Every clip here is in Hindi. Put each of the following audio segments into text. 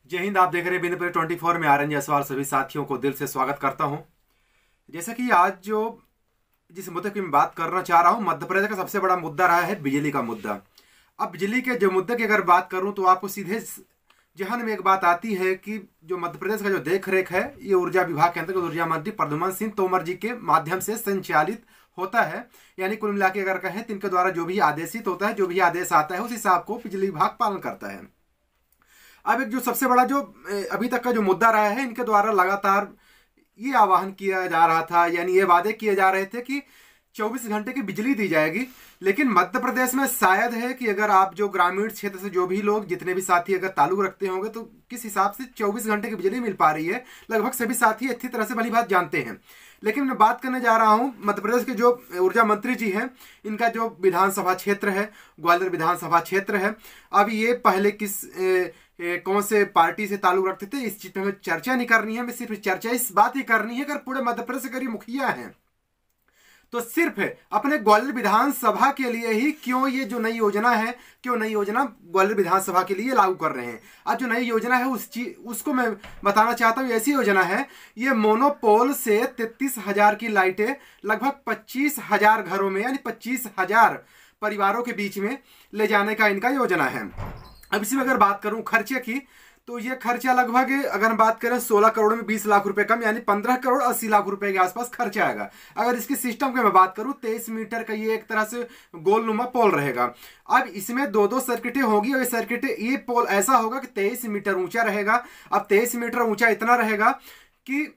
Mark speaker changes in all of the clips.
Speaker 1: जय हिंद। आप देख रहे हैं बिंदु 24 में आरएन जायसवाल सभी साथियों को दिल से स्वागत करता हूं। जैसा कि आज जिस मुद्दे की मैं बात करना चाह रहा हूं, मध्य प्रदेश का सबसे बड़ा मुद्दा रहा है बिजली का मुद्दा। अब बिजली के जो मुद्दे की अगर बात करूं तो आपको सीधे जहन में एक बात आती है कि जो मध्य प्रदेश का जो देख रेख है ये ऊर्जा विभाग के अंतर्गत ऊर्जा मंत्री प्रद्युमन सिंह तोमर जी के माध्यम से संचालित होता है। यानी कुल मिला के अगर कहें तो इनके द्वारा जो भी आदेशित होता है, जो भी आदेश आता है, उस हिसाब को बिजली विभाग पालन करता है। अब एक जो सबसे बड़ा जो अभी तक का जो मुद्दा रहा है, इनके द्वारा लगातार ये आह्वान किया जा रहा था, यानी ये वादे किए जा रहे थे कि 24 घंटे की बिजली दी जाएगी। लेकिन मध्य प्रदेश में शायद है कि अगर आप जो ग्रामीण क्षेत्र से जो भी लोग जितने भी साथी अगर ताल्लुक रखते होंगे तो किस हिसाब से 24 घंटे की बिजली मिल पा रही है, लगभग सभी साथी अच्छी तरह से भली बात जानते हैं। लेकिन मैं बात करने जा रहा हूं मध्य प्रदेश के जो ऊर्जा मंत्री जी हैं, इनका जो विधानसभा क्षेत्र है ग्वालियर विधानसभा क्षेत्र है। अब ये पहले कौन से पार्टी से ताल्लुक रखते थे, इस चीज पे हमें चर्चा नहीं करनी है। हमें सिर्फ चर्चा इस बात ही करनी है अगर पूरे मध्य प्रदेश के मुखिया हैं तो सिर्फ अपने ग्वालियर विधानसभा के लिए ही क्यों ये जो नई योजना है, क्यों नई योजना ग्वालियर विधानसभा के लिए लागू कर रहे हैं। आज जो नई योजना है उसको मैं बताना चाहता हूँ। ऐसी योजना है, ये मोनोपोल से 33,000 की लाइटें लगभग 25,000 घरों में यानी 25,000 परिवारों के बीच में ले जाने का इनका योजना है। अब इसी में अगर बात करूं खर्चे की, तो ये खर्चा लगभग अगर हम बात करें 16 करोड़ में 20 लाख रुपए कम, यानी 15 करोड़ 80 लाख रुपए के आसपास खर्चा आएगा। अगर इसकी सिस्टम की मैं बात करूं, 23 मीटर का ये एक तरह से गोलनुमा पोल रहेगा। अब इसमें दो सर्किटें होगी और ये सर्किटें, ये पोल ऐसा होगा कि 23 मीटर ऊंचा रहेगा। अब 23 मीटर ऊंचा इतना रहेगा कि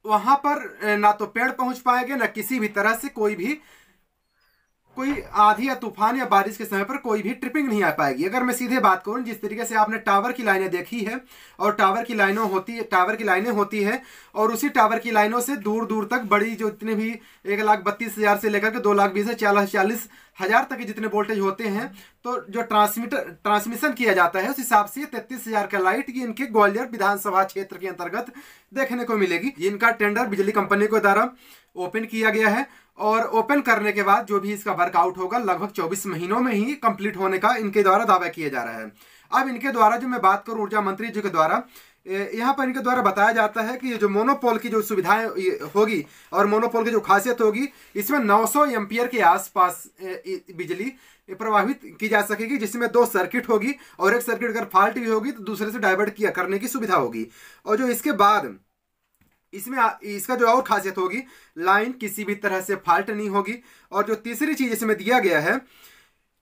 Speaker 1: वहां पर ना तो पेड़ पहुंच पाएंगे, ना किसी भी तरह से कोई आंधी या तूफान या बारिश के समय पर कोई भी ट्रिपिंग नहीं आ पाएगी। अगर मैं सीधे बात करूं, जिस तरीके से आपने टावर की लाइनें देखी है और टावर की लाइनें होती है और उसी टावर की लाइनों से दूर दूर तक बड़ी जो इतने भी 1,32,000 से लेकर के 2,20,000 40,000 तक के जितने वोल्टेज होते हैं, तो जो ट्रांसमिशन किया जाता है उस हिसाब से 33,000 का लाइट ये इनके ग्वालियर विधानसभा क्षेत्र के अंतर्गत देखने को मिलेगी। इनका टेंडर बिजली कंपनी के द्वारा ओपन किया गया है और ओपन करने के बाद जो भी इसका वर्कआउट होगा लगभग 24 महीनों में ही कंप्लीट होने का इनके द्वारा दावा किया जा रहा है। अब इनके द्वारा जो मैं बात करूं ऊर्जा मंत्री जी के द्वारा, यहाँ पर इनके द्वारा बताया जाता है कि ये जो मोनोपोल की जो सुविधाएं होगी और मोनोपोल की जो खासियत होगी, इसमें 900 एम्पियर के आसपास बिजली प्रवाहित की जा सकेगी, जिसमें 2 सर्किट होगी और एक सर्किट अगर फॉल्ट भी होगी तो दूसरे से डाइवर्ट करने की सुविधा होगी। और जो इसके बाद इसमें इसका जो और खासियत होगी, लाइन किसी भी तरह से फॉल्ट नहीं होगी। और जो तीसरी चीज इसमें दिया गया है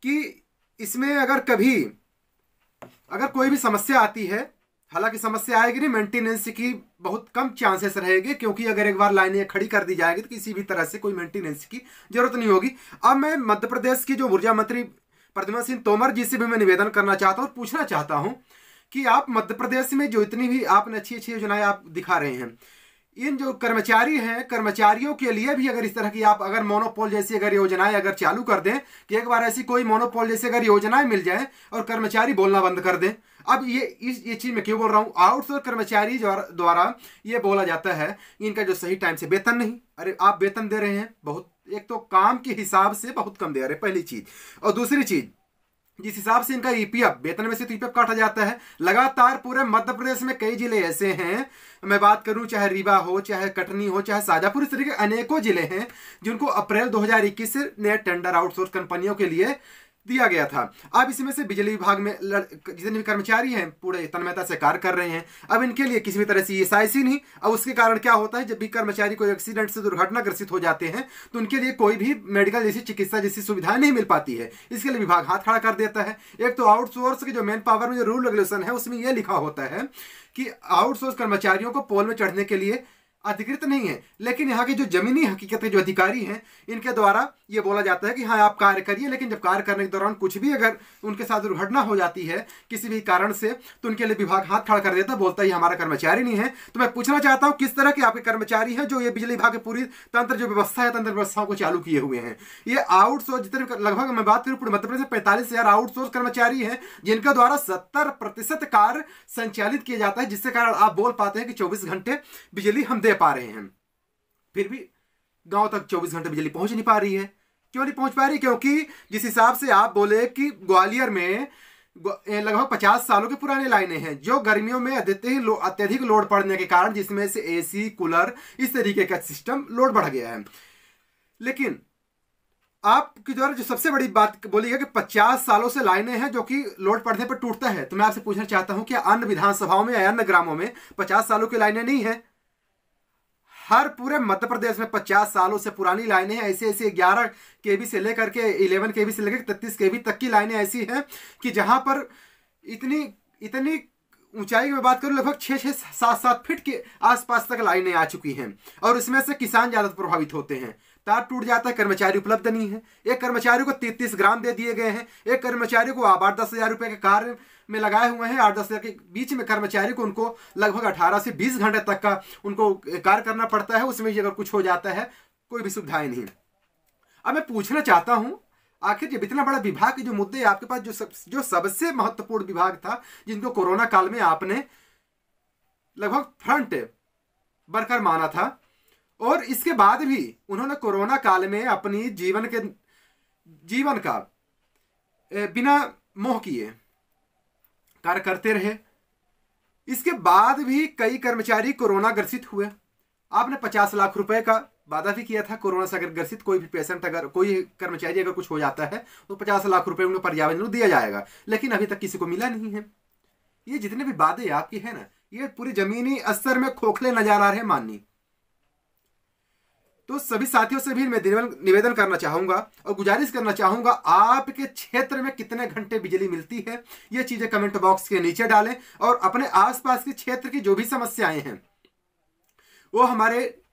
Speaker 1: कि इसमें अगर कोई भी समस्या आती है, हालांकि समस्या आएगी नहीं, मेंटेनेंस की बहुत कम चांसेस रहेगी, क्योंकि अगर एक बार लाइनें खड़ी कर दी जाएगी तो किसी भी तरह से कोई मेंटेनेंस की जरूरत नहीं होगी। अब मैं मध्य प्रदेश की जो ऊर्जा मंत्री प्रद्युमन सिंह तोमर जी से भी मैं निवेदन करना चाहता हूँ और पूछना चाहता हूँ कि आप मध्य प्रदेश में जो इतनी भी आपने अच्छी अच्छी योजनाएं आप दिखा रहे हैं, इन जो कर्मचारी हैं, कर्मचारियों के लिए भी अगर इस तरह की आप अगर मोनोपोल जैसी अगर योजनाएं अगर चालू कर दें कि एक बार ऐसी कोई मोनोपोल जैसी अगर योजनाएं मिल जाए और कर्मचारी बोलना बंद कर दें। अब ये चीज मैं क्यों बोल रहा हूं, आउटसोर्स कर्मचारी द्वारा ये बोला जाता है इनका जो सही टाइम से वेतन नहीं। अरे आप वेतन दे रहे हैं बहुत, एक तो काम के हिसाब से बहुत कम दे रहे हैं, पहली चीज। और दूसरी चीज, जिस हिसाब से इनका ईपीएफ वेतन में से तो ईपीएफ काटा जाता है लगातार, पूरे मध्य प्रदेश में कई जिले ऐसे हैं, मैं बात करूं चाहे रीवा हो, चाहे कटनी हो, चाहे शाजापुर, इस तरीके अनेकों जिले हैं जिनको अप्रैल 2021 से नए टेंडर आउटसोर्स कंपनियों के लिए दिया गया था। अब इसमें से बिजली विभाग में जितने भी कर्मचारी हैं पूरे तन्मयता से कार्य कर रहे हैं। अब इनके लिए किसी भी तरह से ईएसआईसी नहीं। अब उसके कारण क्या होता है, जब भी कर्मचारी कोई एक्सीडेंट से दुर्घटनाग्रसित हो जाते हैं तो उनके लिए कोई भी मेडिकल जैसी चिकित्सा जैसी सुविधाएं नहीं मिल पाती है। इसके लिए विभाग हाथ खड़ा कर देता है। एक तो आउटसोर्स की जो मैन पावर में जो रूल रेगुलेशन है उसमें यह लिखा होता है कि आउटसोर्स कर्मचारियों को पोल में चढ़ने के लिए अधिकृत नहीं है, लेकिन यहाँ की जो जमीनी हकीकत के जो अधिकारी हैं इनके द्वारा ये बोला जाता है कि हाँ आप कार्य करिए, लेकिन जब कार्य करने के दौरान कुछ भी अगर उनके साथ दुर्घटना हो जाती है किसी भी कारण से तो उनके लिए विभाग हाथ खड़ा कर देता, बोलता है हमारा कर्मचारी नहीं है। तो मैं पूछना चाहता हूँ किस तरह के आपके कर्मचारी हैं जो ये बिजली विभाग की पूरी तंत्र जो व्यवस्था है, तंत्र व्यवस्थाओं को चालू किए हुए हैं। ये आउटसोर्स जितने लगभग मैं बात करूँ पूरे मध्य प्रदेश में 45,000 आउटसोर्स कर्मचारी हैं जिनके द्वारा 70% कार्य संचालित किया जाता है, जिसके कारण आप बोल पाते हैं कि 24 घंटे बिजली हम दे पा रहे हैं। फिर भी गांव तक 24 घंटे बिजली पहुंच नहीं पा रही है। क्यों नहीं पहुंच पा रही? क्योंकि जिस हिसाब से आप बोले कि ग्वालियर में लगभग 50 सालों की पुरानी लाइनें हैं जो गर्मियों में अत्यधिक लोड पड़ने के कारण, जिसमें से एसी, कूलर, इस तरीके का सिस्टम लोड बढ़ गया है। लेकिन आपके द्वारा जो सबसे बड़ी बात बोली है कि 50 सालों से लाइनें हैं जो कि लोड पड़ने पर टूटता है, तो मैं आपसे पूछना चाहता हूं कि अन्य विधानसभाओं में या अन्य ग्रामों में 50 सालों की लाइनें नहीं है? हर पूरे मध्य प्रदेश में 50 सालों से पुरानी लाइनें हैं। ऐसे 11 केवी से लेकर के 11 केवी से लेकर 33 केवी तक की लाइनें ऐसी हैं कि जहां पर इतनी ऊंचाई में बात करूं, लगभग 6-7 फीट के आसपास तक लाइनें आ चुकी हैं। और इसमें से किसान ज्यादा प्रभावित होते हैं। तार टूट जाता है, कर्मचारी उपलब्ध नहीं है। एक कर्मचारी को 33 ग्राम दे दिए गए हैं। एक कर्मचारी को आप 8-10 हजार रुपए के कार्य में लगाए हुए हैं। 8-10 हजार के बीच में कर्मचारी को उनको लगभग 18 से 20 घंटे तक का उनको कार्य करना पड़ता है। उसमें अगर कुछ हो जाता है, कोई भी सुविधाएं नहीं। अब मैं पूछना चाहता हूं, आखिर जब इतना बड़ा विभाग के जो मुद्दे आपके पास, जो सबसे महत्वपूर्ण विभाग था, जिनको कोरोना काल में आपने लगभग फ्रंट वर्कर माना था, और इसके बाद भी उन्होंने कोरोना काल में अपनी जीवन का बिना मोह किए कार्य करते रहे। इसके बाद भी कई कर्मचारी कोरोना ग्रसित हुए। आपने 50 लाख रुपए का वादा भी किया था। कोरोना से अगर ग्रसित कोई भी पेशेंट, अगर कोई कर्मचारी अगर कुछ हो जाता है तो 50 लाख रुपए उन्हें पर्यावरण दिया जाएगा, लेकिन अभी तक किसी को मिला नहीं है। ये जितने भी वादे आपकी है ना, ये पूरी जमीनी स्तर में खोखले नजर आ रहे हैं माननीय। तो सभी साथियों से भी मैं निवेदन करना चाहूंगा और गुजारिश करना चाहूंगा, आपके क्षेत्र में कितने घंटे बिजली मिलती है, ये चीजें कमेंट बॉक्स के नीचे डालें। और अपने आसपास के क्षेत्र की जो भी समस्याएं हैं वो हमारे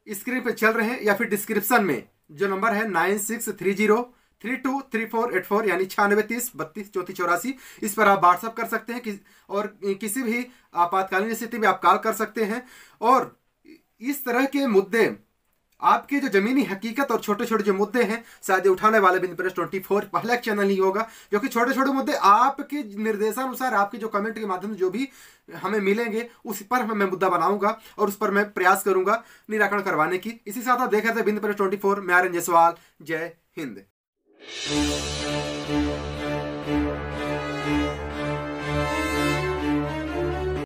Speaker 1: स्क्रीन पे चल रहे हैं, या फिर डिस्क्रिप्शन में जो नंबर है 9630323484 यानी 9630323484, इस पर आप व्हाट्सअप कर सकते हैं और किसी भी आपातकालीन स्थिति में आप कॉल कर सकते हैं। और इस तरह के मुद्दे, आपके जो जमीनी हकीकत और छोटे छोटे जो मुद्दे हैं, शायद उठाने वाले बिंदु प्रेस 24 पहला चैनल ही होगा, जो कि छोटे छोटे मुद्दे आपके निर्देशानुसार, आपके जो कमेंट के माध्यम से जो भी हमें मिलेंगे, उस पर मैं मुद्दा बनाऊंगा और उस पर मैं प्रयास करूंगा निराकरण करवाने की। इसी साथ आप देख रहे थे बिंदु प्रेस 24, मैं आर्यन जायसवाल। जय हिंद।